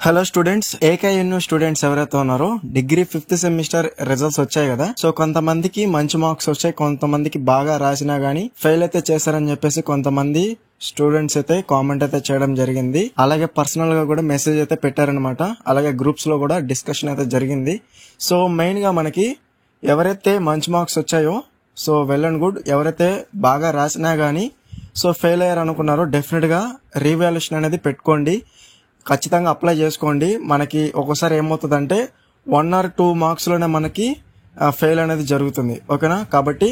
Hello students, ఏకేఎన్యూ students ఎవరైతే ఉన్నారో degree 5th semester results వచ్చాయి కదా. సో కొంతమందికి మంచి మార్క్స్ వచ్చాయి, కొంతమందికి బాగా రాసినా గానీ ఫెయిల్ అయితే చేశారని చెప్పేసి కొంతమంది స్టూడెంట్స్ అయితే కామెంట్ అయితే చేయడం జరిగింది. అలాగే పర్సనల్ గా కూడా మెసేజ్ అయితే పెట్టారనమాట. అలాగే గ్రూప్స్ లో కూడా డిస్కషన్ అయితే జరిగింది. సో మెయిన్ గా మనకి ఎవరైతే మంచి మార్క్స్ వచ్చాయో సో వెల్ అండ్ గుడ్, ఎవరైతే బాగా రాసినా గానీ సో ఫెయిల్ అయ్యారు అనుకున్నారో డెఫినెట్ గా రీవాల్యుయేషన్ అనేది పెట్టుకోండి, ఖచ్చితంగా అప్లై చేసుకోండి. మనకి ఒక్కోసారి ఏమవుతుందంటే 1 or 2 మార్క్స్ లోనే మనకి ఫెయిల్ అనేది జరుగుతుంది, ఓకేనా. కాబట్టి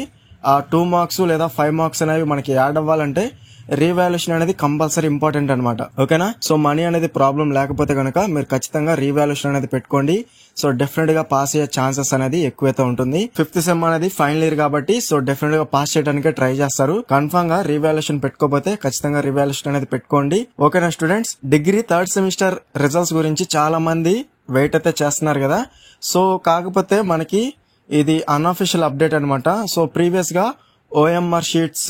ఆ 2 మార్క్స్ లేదా 5 మార్క్స్ అనేవి మనకి యాడ్ అవ్వాలంటే రీవాల్యుయేషన్ అనేది కంపల్సరీ ఇంపార్టెంట్ అనమాట, ఓకేనా. సో మనీ అనేది ప్రాబ్లం లేకపోతే కనుక మీరు ఖచ్చితంగా రీవాల్యుయేషన్ అనేది పెట్టుకోండి. సో డెఫినెట్ గా పాస్ అయ్యే ఛాన్సెస్ అనేది ఎక్కువైతే ఉంటుంది. 5th సెమ్ అనేది ఫైనల్ ఇయర్ కాబట్టి సో డెఫినెట్ గా పాస్ చేయడానికి ట్రై చేస్తారు. కన్ఫర్మ్ గా రీవాల్యుయేషన్ పెట్టుకోకపోతే ఖచ్చితంగా రీవాల్యుయేషన్ అనేది పెట్టుకోండి, ఓకేనా students. Degree 3rd semester results గురించి చాలా మంది వెయిట్ అయితే చేస్తున్నారు కదా. సో కాకపోతే మనకి ఇది అన్అఫీషియల్ అప్డేట్ అనమాట. సో ప్రీవియస్ గా OMR షీట్స్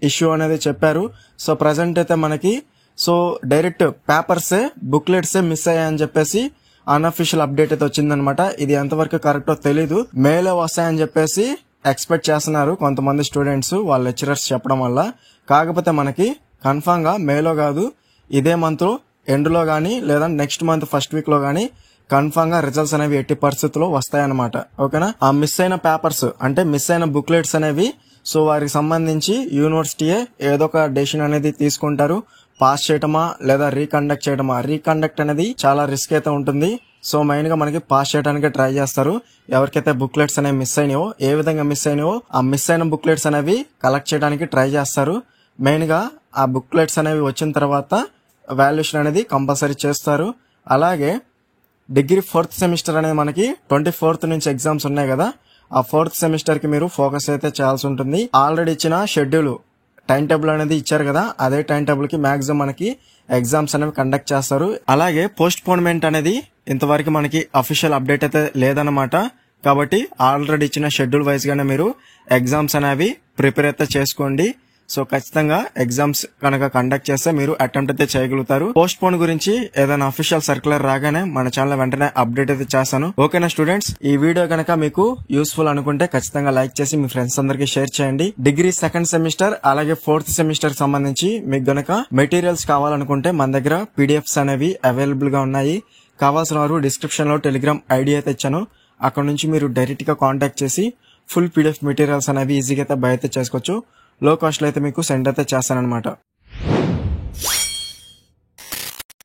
ఇష్యూ అనేది చెప్పారు. సో ప్రజెంట్ అయితే మనకి సో డైరెక్ట్ పేపర్సే బుక్లెట్సే మిస్ అయ్యాయని చెప్పేసి అన్అఫీషియల్ అప్డేట్ అయితే వచ్చిందనమాట. ఇది ఎంతవరకు కరెక్టో తెలీదు, మేలో వస్తాయని చెప్పేసి ఎక్స్పెక్ట్ చేస్తున్నారు కొంతమంది స్టూడెంట్స్ వాళ్ళ లెక్చరర్స్ చెప్పడం వల్ల. కాకపోతే మనకి కన్ఫామ్ గా మేలో కాదు, ఇదే మంత్ ఎండ్ లో గానీ లేదా నెక్స్ట్ మంత్ ఫస్ట్ వీక్ లో గానీ కన్ఫామ్ గా రిజల్ట్స్ అనేవి ఎట్టి పరిస్థితుల్లో వస్తాయన్నమాట, ఓకేనా. ఆ మిస్ అయిన పేపర్స్ అంటే మిస్ అయిన బుక్లెట్స్ అనేవి సో వారికి సంబంధించి యూనివర్సిటీయే ఏదో ఒక డెసిషన్ అనేది తీసుకుంటారు, పాస్ చేయటమా లేదా రీకండక్ట్ చేయటమా. రీకండక్ట్ అనేది చాలా రిస్క్ అయితే ఉంటుంది. సో మెయిన్ గా మనకి పాస్ చేయడానికి ట్రై చేస్తారు. ఎవరికైతే బుక్లెట్స్ అనేవి మిస్ అయినాయో, ఏ విధంగా మిస్ అయినాయో ఆ మిస్ అయిన బుక్లెట్స్ అనేవి కలెక్ట్ చేయడానికి ట్రై చేస్తారు. మెయిన్ గా ఆ బుక్లెట్స్ అనేవి వచ్చిన తర్వాత వాల్యుయేషన్ అనేది కంపల్సరీ చేస్తారు. అలాగే డిగ్రీ 4th సెమిస్టర్ అనేది మనకి 24th నుంచి ఎగ్జామ్స్ ఉన్నాయి కదా. ఆ 4th సెమిస్టర్ కి మీరు ఫోకస్ అయితే చేయాల్సి ఉంటుంది. ఆల్రెడీ ఇచ్చిన షెడ్యూల్ టైం టేబుల్ అనేది ఇచ్చారు కదా, అదే టైం టేబుల్ కి మాక్సిమం మనకి ఎగ్జామ్స్ అనేవి కండక్ట్ చేస్తారు. అలాగే పోస్ట్ పోన్మెంట్ అనేది ఇంతవరకు మనకి అఫీషియల్ అప్డేట్ అయితే లేదన్నమాట. కాబట్టి ఆల్రెడీ ఇచ్చిన షెడ్యూల్ వైజ్ గానే మీరు ఎగ్జామ్స్ అనేవి ప్రిపేర్ అయితే చేసుకోండి. సో ఖచ్చితంగా ఎగ్జామ్స్ కనుక కండక్ట్ చేస్తే మీరు అటెంప్ట్ అయితే చేయగలుగుతారు. పోస్ట్ పోన్ గురించి ఏదైనా అఫీషియల్ సర్క్యులర్ రాగానే మన ఛానల్ వెంటనే అప్డేట్ అయితే చేస్తాను, ఓకేనా స్టూడెంట్స్. ఈ వీడియో కనుక మీకు యూస్ఫుల్ అనుకుంటే ఖచ్చితంగా లైక్ చేసి మీ ఫ్రెండ్స్ అందరికి షేర్ చేయండి. డిగ్రీ 2nd సెమిస్టర్ అలాగే 4th సెమిస్టర్ సంబంధించి మీకు గనక మెటీరియల్స్ కావాలనుకుంటే మన దగ్గర PDFs అనేవి అవైలబుల్ గా ఉన్నాయి. కావాల్సిన వారు డిస్క్రిప్షన్ లో టెలిగ్రామ్ ఐడి అయితే ఇచ్చాను, అక్కడ నుంచి మీరు డైరెక్ట్ గా కాంటాక్ట్ చేసి ఫుల్ PDF మెటీరియల్స్ అనేవి ఈజీగా అయితే బై అయితే చేసుకోవచ్చు. లో కాస్ట్ లో అయితే మీకు సెండ్ అయితే చేస్తానన్నమాట.